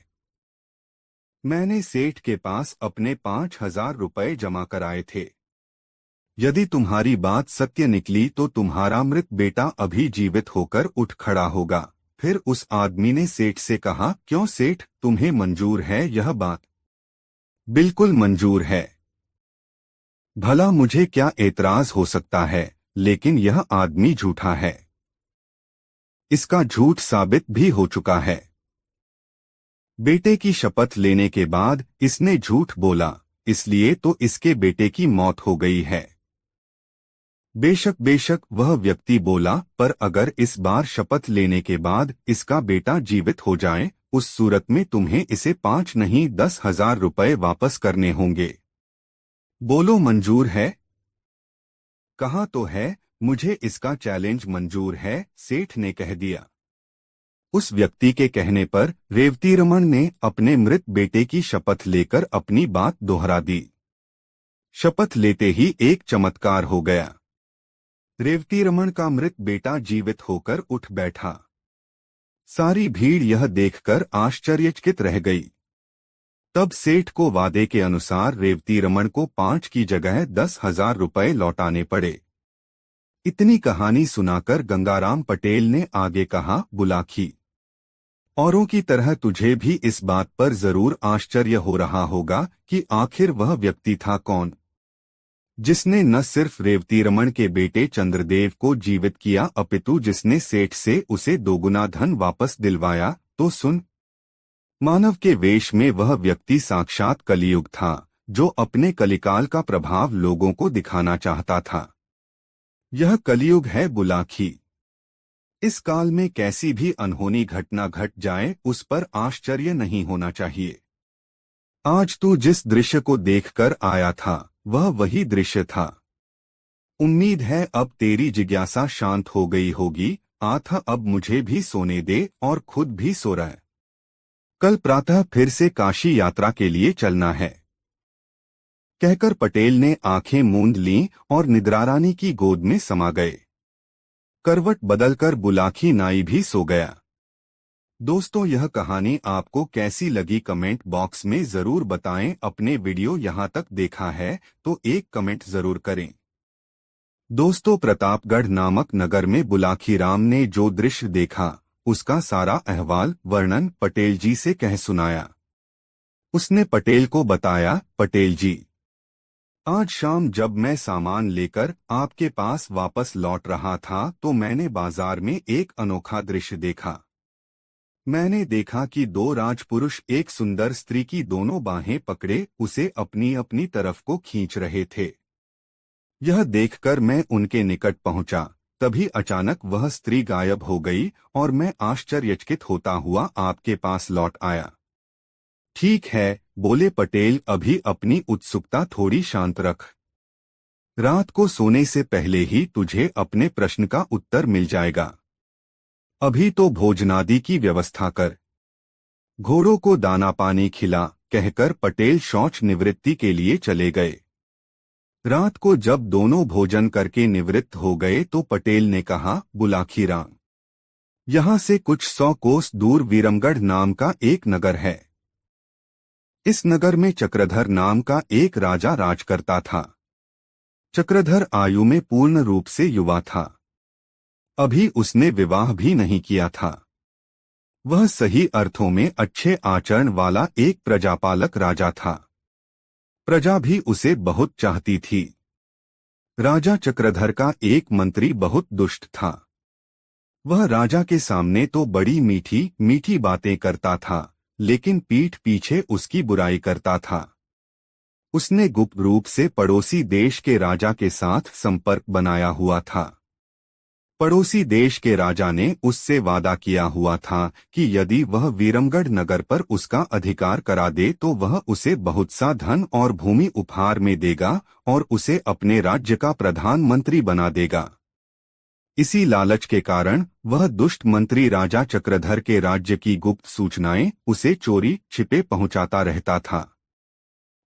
Speaker 1: मैंने सेठ के पास अपने 5,000 रुपए जमा कराए थे। यदि तुम्हारी बात सत्य निकली तो तुम्हारा मृत बेटा अभी जीवित होकर उठ खड़ा होगा। फिर उस आदमी ने सेठ से कहा, क्यों सेठ, तुम्हें मंजूर है यह बात? बिल्कुल मंजूर है। भला मुझे क्या एतराज हो सकता है, लेकिन यह आदमी झूठा है। इसका झूठ साबित भी हो चुका है। बेटे की शपथ लेने के बाद इसने झूठ बोला, इसलिए तो इसके बेटे की मौत हो गई है। बेशक वह व्यक्ति बोला, पर अगर इस बार शपथ लेने के बाद इसका बेटा जीवित हो जाए, उस सूरत में तुम्हें इसे 5 नहीं 10,000 रुपए वापस करने होंगे। बोलो मंजूर है? कहा तो है, मुझे इसका चैलेंज मंजूर है, सेठ ने कह दिया। उस व्यक्ति के कहने पर रेवतीरमण ने अपने मृत बेटे की शपथ लेकर अपनी बात दोहरा दी। शपथ लेते ही एक चमत्कार हो गया। रेवतीरमण का मृत बेटा जीवित होकर उठ बैठा। सारी भीड़ यह देखकर आश्चर्यचकित रह गई। तब सेठ को वादे के अनुसार रेवतीरमण को 5 की जगह 10,000 रुपए लौटाने पड़े। इतनी कहानी सुनाकर गंगाराम पटेल ने आगे कहा, बुलाकी, औरों की तरह तुझे भी इस बात पर जरूर आश्चर्य हो रहा होगा कि आखिर वह व्यक्ति था कौन, जिसने न सिर्फ रेवतीरमण के बेटे चंद्रदेव को जीवित किया अपितु जिसने सेठ से उसे दोगुना धन वापस दिलवाया। तो सुन, मानव के वेश में वह व्यक्ति साक्षात कलियुग था, जो अपने कलिकाल का प्रभाव लोगों को दिखाना चाहता था। यह कलियुग है बुलाकी। इस काल में कैसी भी अनहोनी घटना घट जाए उस पर आश्चर्य नहीं होना चाहिए। आज तू जिस दृश्य को देखकर आया था वह वही दृश्य था। उम्मीद है अब तेरी जिज्ञासा शांत हो गई होगी। आथा अब मुझे भी सोने दे और खुद भी सो रहा है। कल प्रातः फिर से काशी यात्रा के लिए चलना है। कहकर पटेल ने आंखें मूंद लीं और निद्रारानी की गोद में समा गए। करवट बदलकर बुलाखी नाई भी सो गया। दोस्तों, यह कहानी आपको कैसी लगी कमेंट बॉक्स में जरूर बताएं। अपने वीडियो यहां तक देखा है तो एक कमेंट जरूर करें। दोस्तों, प्रतापगढ़ नामक नगर में बुलाखी राम ने जो दृश्य देखा उसका सारा अहवाल वर्णन पटेल जी से कह सुनाया। उसने पटेल को बताया, पटेल जी, आज शाम जब मैं सामान लेकर आपके पास वापस लौट रहा था तो मैंने बाजार में एक अनोखा दृश्य देखा। मैंने देखा कि दो राजपुरुष एक सुंदर स्त्री की दोनों बाहें पकड़े उसे अपनी अपनी तरफ को खींच रहे थे। यह देखकर मैं उनके निकट पहुंचा, तभी अचानक वह स्त्री गायब हो गई और मैं आश्चर्यचकित होता हुआ आपके पास लौट आया। ठीक है, बोले पटेल, अभी अपनी उत्सुकता थोड़ी शांत रख। रात को सोने से पहले ही तुझे अपने प्रश्न का उत्तर मिल जाएगा। अभी तो भोजनादि की व्यवस्था कर। घोड़ों को दाना पानी खिला, कहकर पटेल शौच निवृत्ति के लिए चले गए। रात को जब दोनों भोजन करके निवृत्त हो गए तो पटेल ने कहा, बुलाखी राम, यहां से कुछ 100 कोस दूर विरमगढ़ नाम का एक नगर है। इस नगर में चक्रधर नाम का एक राजा राज करता था। चक्रधर आयु में पूर्ण रूप से युवा था। अभी उसने विवाह भी नहीं किया था। वह सही अर्थों में अच्छे आचरण वाला एक प्रजापालक राजा था। प्रजा भी उसे बहुत चाहती थी। राजा चक्रधर का एक मंत्री बहुत दुष्ट था। वह राजा के सामने तो बड़ी मीठी मीठी बातें करता था, लेकिन पीठ पीछे उसकी बुराई करता था। उसने गुप्त रूप से पड़ोसी देश के राजा के साथ संपर्क बनाया हुआ था। पड़ोसी देश के राजा ने उससे वादा किया हुआ था कि यदि वह विरमगढ़ नगर पर उसका अधिकार करा दे तो वह उसे बहुत सा धन और भूमि उपहार में देगा और उसे अपने राज्य का प्रधानमंत्री बना देगा। इसी लालच के कारण वह दुष्ट मंत्री राजा चक्रधर के राज्य की गुप्त सूचनाएं उसे चोरी छिपे पहुंचाता रहता था।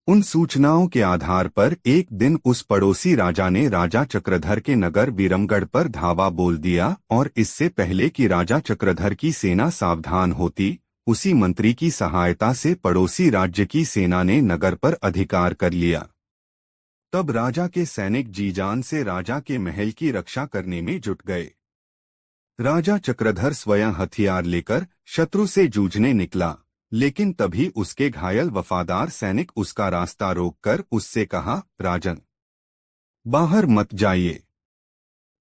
Speaker 1: उन सूचनाओं के आधार पर एक दिन उस पड़ोसी राजा ने राजा चक्रधर के नगर विरमगढ़ पर धावा बोल दिया और इससे पहले कि राजा चक्रधर की सेना सावधान होती, उसी मंत्री की सहायता से पड़ोसी राज्य की सेना ने नगर पर अधिकार कर लिया। तब राजा के सैनिक जी-जान से राजा के महल की रक्षा करने में जुट गए। राजा चक्रधर स्वयं हथियार लेकर शत्रु से जूझने निकला, लेकिन तभी उसके घायल वफादार सैनिक उसका रास्ता रोककर उससे कहा, राजन, बाहर मत जाइए।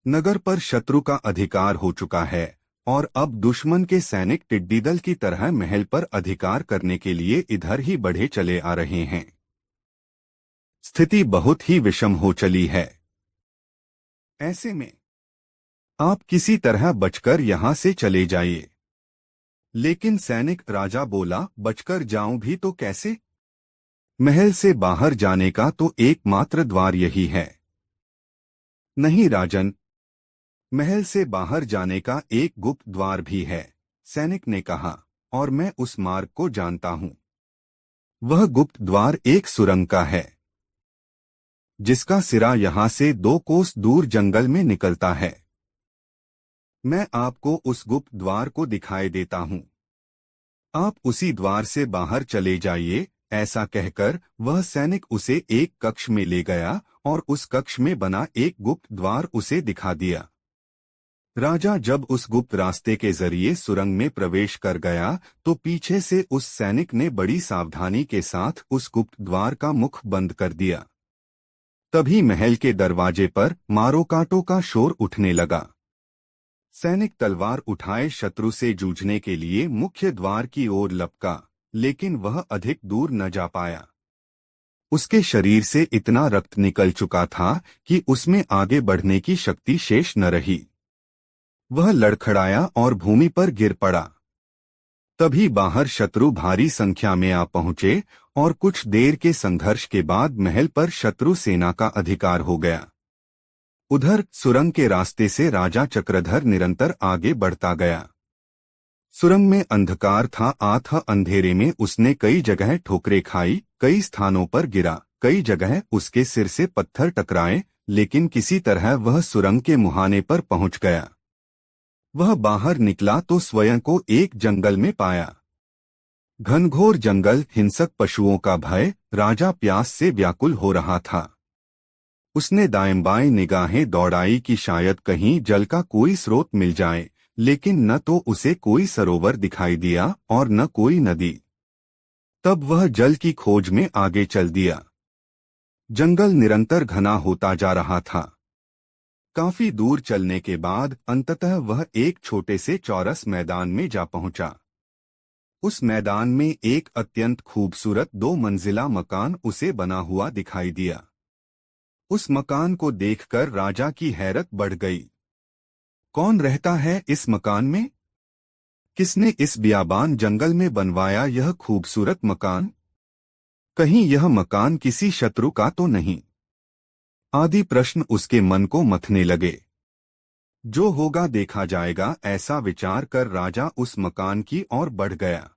Speaker 1: नगर पर शत्रु का अधिकार हो चुका है और अब दुश्मन के सैनिक टिड्डी दल की तरह महल पर अधिकार करने के लिए इधर ही बढ़े चले आ रहे हैं। स्थिति बहुत ही विषम हो चली है। ऐसे में आप किसी तरह बचकर यहां से चले जाइए। लेकिन सैनिक राजा बोला, बचकर जाऊं भी तो कैसे? महल से बाहर जाने का तो एकमात्र द्वार यही है। नहीं राजन, महल से बाहर जाने का एक गुप्त द्वार भी है, सैनिक ने कहा, और मैं उस मार्ग को जानता हूं। वह गुप्त द्वार एक सुरंग का है, जिसका सिरा यहां से 2 कोस दूर जंगल में निकलता है। मैं आपको उस गुप्त द्वार को दिखाई देता हूं। आप उसी द्वार से बाहर चले जाइए। ऐसा कहकर वह सैनिक उसे एक कक्ष में ले गया और उस कक्ष में बना एक गुप्त द्वार उसे दिखा दिया। राजा जब उस गुप्त रास्ते के जरिए सुरंग में प्रवेश कर गया तो पीछे से उस सैनिक ने बड़ी सावधानी के साथ उस गुप्त द्वार का मुख बंद कर दिया। तभी महल के दरवाजे पर मारो काटो का शोर उठने लगा। सैनिक तलवार उठाए शत्रु से जूझने के लिए मुख्य द्वार की ओर लपका, लेकिन वह अधिक दूर न जा पाया। उसके शरीर से इतना रक्त निकल चुका था कि उसमें आगे बढ़ने की शक्ति शेष न रही। वह लड़खड़ाया और भूमि पर गिर पड़ा। तभी बाहर शत्रु भारी संख्या में आ पहुंचे और कुछ देर के संघर्ष के बाद महल पर शत्रु सेना का अधिकार हो गया। उधर सुरंग के रास्ते से राजा चक्रधर निरंतर आगे बढ़ता गया। सुरंग में अंधकार था। अंधेरे में उसने कई जगह ठोकरें खाई, कई स्थानों पर गिरा, कई जगह उसके सिर से पत्थर टकराए, लेकिन किसी तरह वह सुरंग के मुहाने पर पहुंच गया। वह बाहर निकला तो स्वयं को एक जंगल में पाया। घनघोर जंगल, हिंसक पशुओं का भय, राजा प्यास से व्याकुल हो रहा था। उसने दाएं बाएं निगाहें दौड़ाई कि शायद कहीं जल का कोई स्रोत मिल जाए, लेकिन न तो उसे कोई सरोवर दिखाई दिया और न कोई नदी। तब वह जल की खोज में आगे चल दिया। जंगल निरंतर घना होता जा रहा था। काफी दूर चलने के बाद अंततः वह एक छोटे से चौरस मैदान में जा पहुंचा। उस मैदान में एक अत्यंत खूबसूरत 2 मंजिला मकान उसे बना हुआ दिखाई दिया। उस मकान को देखकर राजा की हैरत बढ़ गई। कौन रहता है इस मकान में? किसने इस बियाबान जंगल में बनवाया यह खूबसूरत मकान? कहीं यह मकान किसी शत्रु का तो नहीं? आदि प्रश्न उसके मन को मथने लगे। जो होगा देखा जाएगा, ऐसा विचार कर राजा उस मकान की ओर बढ़ गया।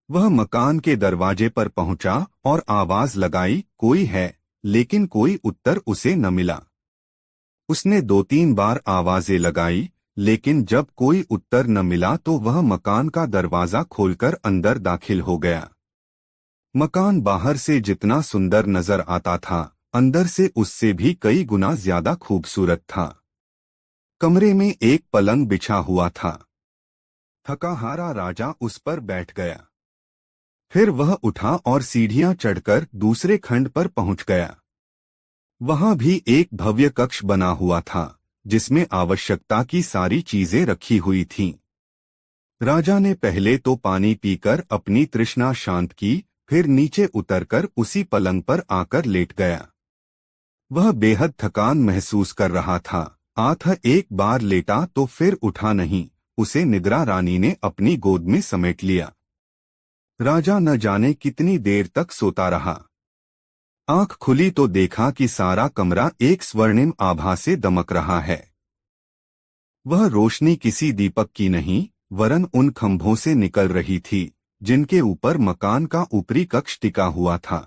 Speaker 1: वह मकान के दरवाजे पर पहुंचा और आवाज लगाई, कोई है, लेकिन कोई उत्तर उसे न मिला। उसने 2-3 बार आवाजें लगाई, लेकिन जब कोई उत्तर न मिला तो वह मकान का दरवाजा खोलकर अंदर दाखिल हो गया। मकान बाहर से जितना सुंदर नजर आता था, अंदर से उससे भी कई गुना ज्यादा खूबसूरत था। कमरे में एक पलंग बिछा हुआ था। थका हारा राजा उस पर बैठ गया। फिर वह उठा और सीढ़ियां चढ़कर दूसरे खंड पर पहुंच गया। वहां भी एक भव्य कक्ष बना हुआ था, जिसमें आवश्यकता की सारी चीजें रखी हुई थीं। राजा ने पहले तो पानी पीकर अपनी तृष्णा शांत की, फिर नीचे उतरकर उसी पलंग पर आकर लेट गया। वह बेहद थकान महसूस कर रहा था। आठ एक बार लेटा तो फिर उठा नहीं। उसे निद्रा रानी ने अपनी गोद में समेट लिया। राजा न जाने कितनी देर तक सोता रहा। आंख खुली तो देखा कि सारा कमरा एक स्वर्णिम आभा से दमक रहा है। वह रोशनी किसी दीपक की नहीं, वरन उन खंभों से निकल रही थी, जिनके ऊपर मकान का ऊपरी कक्ष टिका हुआ था।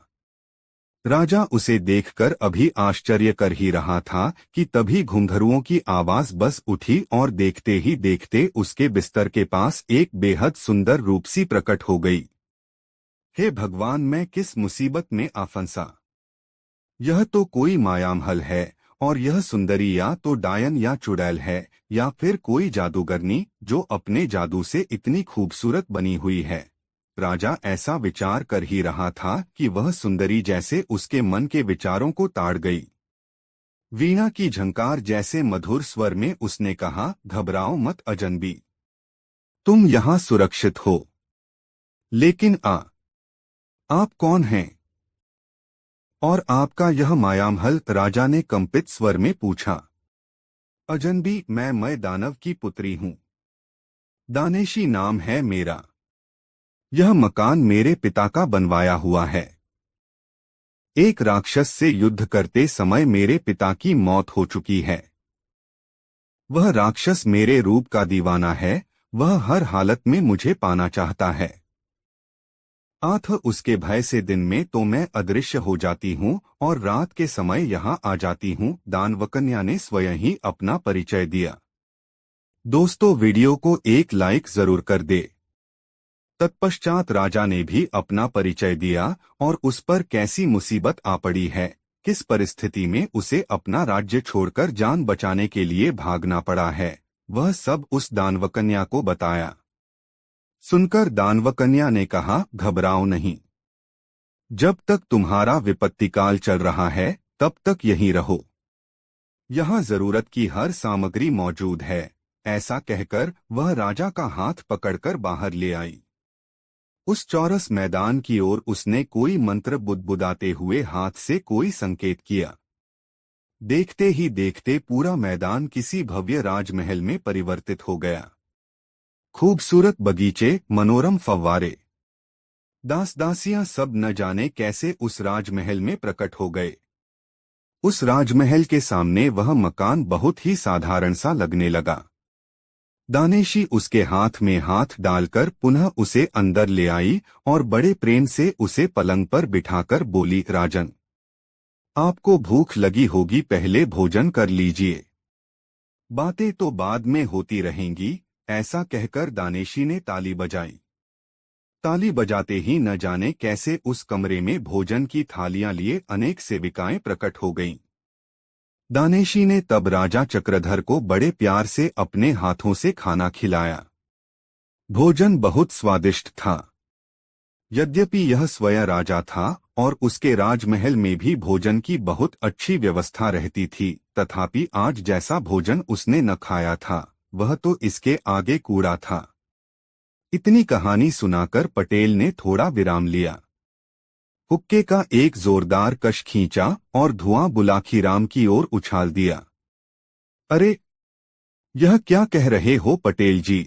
Speaker 1: राजा उसे देखकर अभी आश्चर्य कर ही रहा था कि तभी घुंघरुओं की आवाज बस उठी और देखते ही देखते उसके बिस्तर के पास एक बेहद सुंदर रूपसी प्रकट हो गई। हे भगवान, मैं किस मुसीबत में आ फंसा। यह तो कोई मायामहल है, और यह सुंदरी या तो डायन या चुड़ैल है, या फिर कोई जादूगरनी जो अपने जादू से इतनी खूबसूरत बनी हुई है। राजा ऐसा विचार कर ही रहा था कि वह सुंदरी जैसे उसके मन के विचारों को ताड़ गई। वीणा की झंकार जैसे मधुर स्वर में उसने कहा, घबराओ मत अजनबी, तुम यहाँ सुरक्षित हो। लेकिन आप कौन हैं? और आपका यह मायामहल? राजा ने कंपित स्वर में पूछा। अजनबी, मैं दानव की पुत्री हूँ। दानेशी नाम है मेरा। यह मकान मेरे पिता का बनवाया हुआ है। एक राक्षस से युद्ध करते समय मेरे पिता की मौत हो चुकी है। वह राक्षस मेरे रूप का दीवाना है। वह हर हालत में मुझे पाना चाहता है। आठ उसके भय से दिन में तो मैं अदृश्य हो जाती हूँ और रात के समय यहाँ आ जाती हूँ। दानवकन्या ने स्वयं ही अपना परिचय दिया। दोस्तों, वीडियो को एक लाइक जरूर कर दे। तत्पश्चात राजा ने भी अपना परिचय दिया और उस पर कैसी मुसीबत आ पड़ी है, किस परिस्थिति में उसे अपना राज्य छोड़कर जान बचाने के लिए भागना पड़ा है, वह सब उस दानवकन्या को बताया। सुनकर दानवकन्या ने कहा, घबराओ नहीं। जब तक तुम्हारा विपत्तिकाल चल रहा है तब तक यहीं रहो। यहाँ जरूरत की हर सामग्री मौजूद है। ऐसा कहकर वह राजा का हाथ पकड़कर बाहर ले आई। उस चौरस मैदान की ओर उसने कोई मंत्र बुदबुदाते हुए हाथ से कोई संकेत किया। देखते ही देखते पूरा मैदान किसी भव्य राजमहल में परिवर्तित हो गया। खूबसूरत बगीचे, मनोरम फव्वारे, दास दासियां सब न जाने कैसे उस राजमहल में प्रकट हो गए। उस राजमहल के सामने वह मकान बहुत ही साधारण सा लगने लगा। दानेशी उसके हाथ में हाथ डालकर पुनः उसे अंदर ले आई और बड़े प्रेम से उसे पलंग पर बिठाकर बोली, राजन, आपको भूख लगी होगी, पहले भोजन कर लीजिए। बातें तो बाद में होती रहेंगी, ऐसा कहकर दानेशी ने ताली बजाई। ताली बजाते ही न जाने कैसे उस कमरे में भोजन की थालियां लिए अनेक सेविकाएं प्रकट हो गईं। दानेशी ने तब राजा चक्रधर को बड़े प्यार से अपने हाथों से खाना खिलाया। भोजन बहुत स्वादिष्ट था। यद्यपि यह स्वयं राजा था और उसके राजमहल में भी भोजन की बहुत अच्छी व्यवस्था रहती थी, तथापि आज जैसा भोजन उसने न खाया था वह तो इसके आगे कूड़ा था। इतनी कहानी सुनाकर पटेल ने थोड़ा विराम लिया। हुक्के का एक जोरदार कश खींचा और धुआं बुलाखीराम की ओर उछाल दिया। अरे, यह क्या कह रहे हो पटेल जी?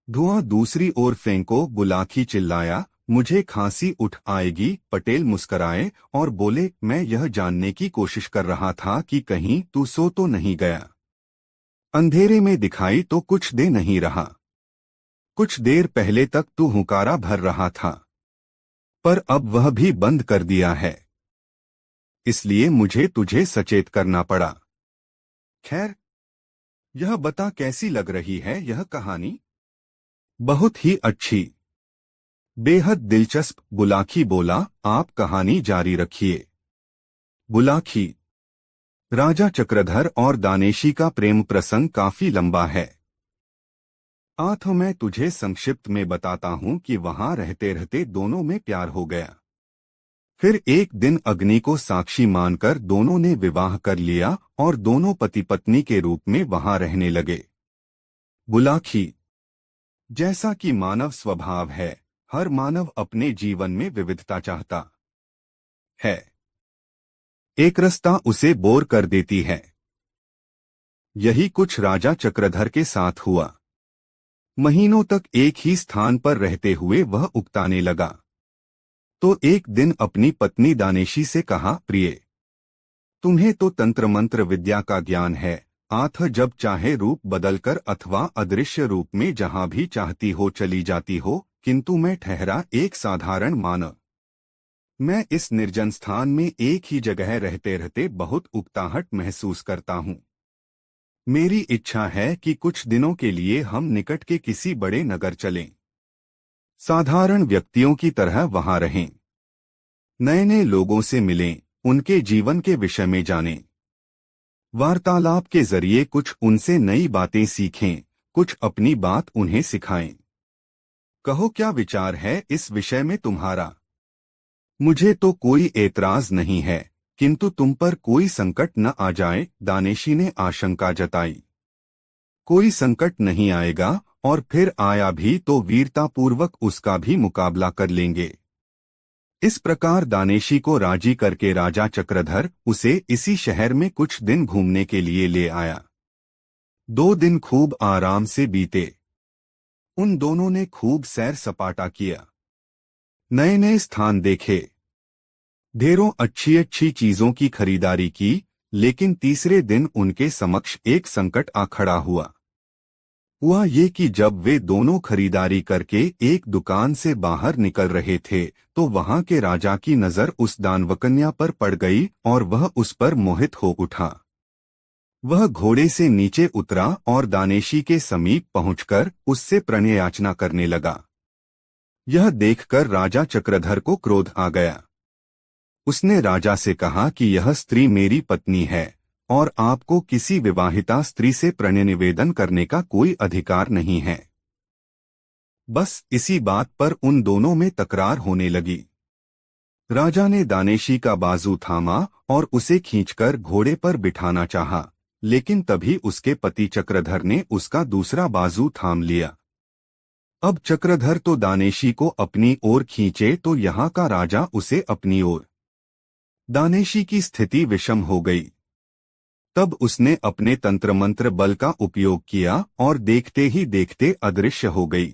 Speaker 1: धुआं दूसरी ओर फेंको, बुलाखी चिल्लाया। मुझे खांसी उठ आएगी। पटेल मुस्कराए और बोले, मैं यह जानने की कोशिश कर रहा था कि कहीं तू सो तो नहीं गया। अंधेरे में दिखाई तो कुछ दे नहीं रहा। कुछ देर पहले तक तू हुंकारा भर रहा था, पर अब वह भी बंद कर दिया है, इसलिए मुझे तुझे सचेत करना पड़ा। खैर, यह बता कैसी लग रही है यह कहानी? बहुत ही अच्छी, बेहद दिलचस्प, बुलाखी बोला। आप कहानी जारी रखिए। बुलाखी। राजा चक्रधर और दानेशी का प्रेम प्रसंग काफी लंबा है। तो मैं तुझे संक्षिप्त में बताता हूँ कि वहां रहते रहते दोनों में प्यार हो गया। फिर एक दिन अग्नि को साक्षी मानकर दोनों ने विवाह कर लिया और दोनों पति पत्नी के रूप में वहां रहने लगे। बुलाखी। जैसा कि मानव स्वभाव है, हर मानव अपने जीवन में विविधता चाहता है। एकरसता उसे बोर कर देती है। यही कुछ राजा चक्रधर के साथ हुआ। महीनों तक एक ही स्थान पर रहते हुए वह उकताने लगा। तो एक दिन अपनी पत्नी दानेशी से कहा, प्रिय, तुम्हें तो तंत्र मंत्र विद्या का ज्ञान है। जब चाहे रूप बदलकर अथवा अदृश्य रूप में जहां भी चाहती हो चली जाती हो, किंतु मैं ठहरा एक साधारण मानव। मैं इस निर्जन स्थान में एक ही जगह रहते रहते बहुत उकताहट महसूस करता हूँ। मेरी इच्छा है कि कुछ दिनों के लिए हम निकट के किसी बड़े नगर चलें, साधारण व्यक्तियों की तरह वहां रहें, नए नए लोगों से मिलें, उनके जीवन के विषय में जानें, वार्तालाप के जरिए कुछ उनसे नई बातें सीखें, कुछ अपनी बात उन्हें सिखाएं। कहो, क्या विचार है इस विषय में तुम्हारा? मुझे तो कोई एतराज नहीं है, किंतु तुम पर कोई संकट न आ जाए, दानेशी ने आशंका जताई। कोई संकट नहीं आएगा, और फिर आया भी तो वीरतापूर्वक उसका भी मुकाबला कर लेंगे। इस प्रकार दानेशी को राजी करके राजा चक्रधर उसे इसी शहर में कुछ दिन घूमने के लिए ले आया। 2 दिन खूब आराम से बीते। उन दोनों ने खूब सैर सपाटा किया, नए नए स्थान देखे, ढेरों अच्छी अच्छी चीजों की खरीदारी की। लेकिन तीसरे दिन उनके समक्ष एक संकट आ खड़ा हुआ ये कि जब वे दोनों खरीदारी करके एक दुकान से बाहर निकल रहे थे, तो वहां के राजा की नजर उस दानवकन्या पर पड़ गई और वह उस पर मोहित हो उठा। वह घोड़े से नीचे उतरा और दानेशी के समीप पहुंचकर उससे प्रणय याचना करने लगा। यह देखकर राजा चक्रधर को क्रोध आ गया। उसने राजा से कहा कि यह स्त्री मेरी पत्नी है और आपको किसी विवाहिता स्त्री से प्रणय निवेदन करने का कोई अधिकार नहीं है। बस इसी बात पर उन दोनों में तकरार होने लगी। राजा ने दानेशी का बाजू थामा और उसे खींचकर घोड़े पर बिठाना चाहा, लेकिन तभी उसके पति चक्रधर ने उसका दूसरा बाजू थाम लिया। अब चक्रधर तो दानेशी को अपनी ओर खींचे तो यहाँ का राजा उसे अपनी ओर। दानेशी की स्थिति विषम हो गई। तब उसने अपने तंत्र मंत्र बल का उपयोग किया और देखते ही देखते अदृश्य हो गई।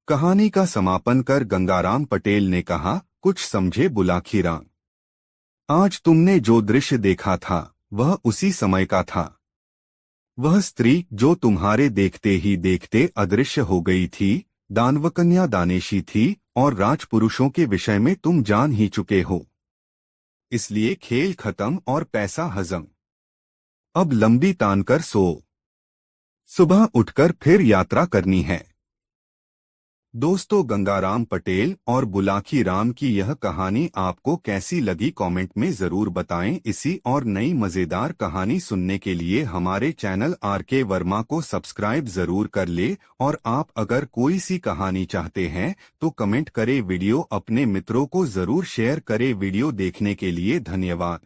Speaker 1: कहानी का समापन कर गंगाराम पटेल ने कहा, कुछ समझे बुलाखीराम? आज तुमने जो दृश्य देखा था वह उसी समय का था। वह स्त्री जो तुम्हारे देखते ही देखते अदृश्य हो गई थी, दानवकन्या दानेशी थी और राजपुरुषों के विषय में तुम जान ही चुके हो। इसलिए खेल खत्म और पैसा हजम। अब लंबी तान कर सो, सुबह उठकर फिर यात्रा करनी है। दोस्तों, गंगाराम पटेल और बुलाकी राम की यह कहानी आपको कैसी लगी कमेंट में जरूर बताएं। इसी और नई मजेदार कहानी सुनने के लिए हमारे चैनल आरके वर्मा को सब्सक्राइब जरूर कर ले। और आप अगर कोई सी कहानी चाहते हैं तो कमेंट करें, वीडियो अपने मित्रों को जरूर शेयर करें। वीडियो देखने के लिए धन्यवाद।